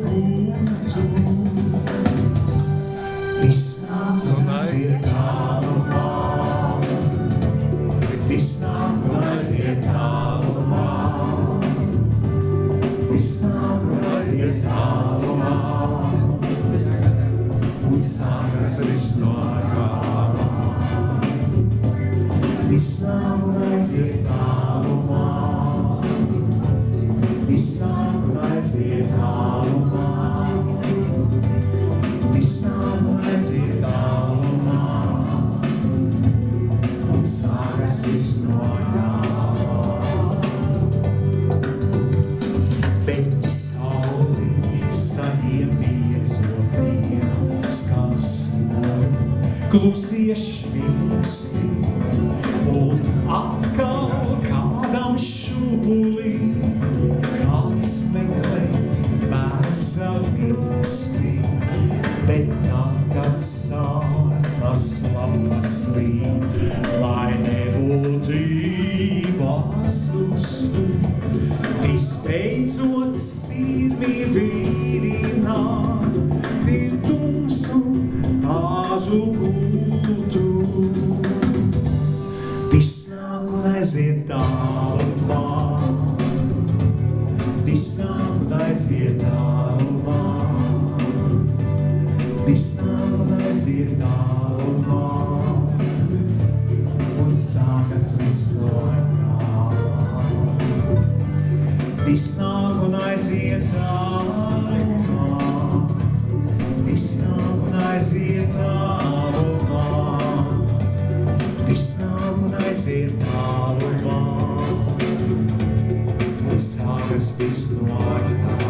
gūtu. Viss nāk un aiziet tālumā, viss nāk un aiziet tālumā, viss nāk un aiziet tālumā, un sākas viss no gala. Viss nāk un aiziet tālumā, viss nāk un aiziet tālumā, viss nāk un aiziet tālumā, un sākas viss no gala. Bet sauli saviem piezogiem skasmo, klusie švīksti, un atkal kādam šūpulī kāds meklē bērza mīkstī. Bet tad, kad sārtas lapas līd, lai nebūtībā zustu, visbeidzot sirmi vīrināt, ir tumsu kāzu gultu. Viss nāk un aiziet tālumā, viss nāk un aiziet tālumā, viss nāk un aiziet tālumā, un sākas viss no gala. Viss nāk un aiziet tālumā, viss nāk un aiziet tālumā, viss nāk un aiziet tālumā, un sākas viss no gala.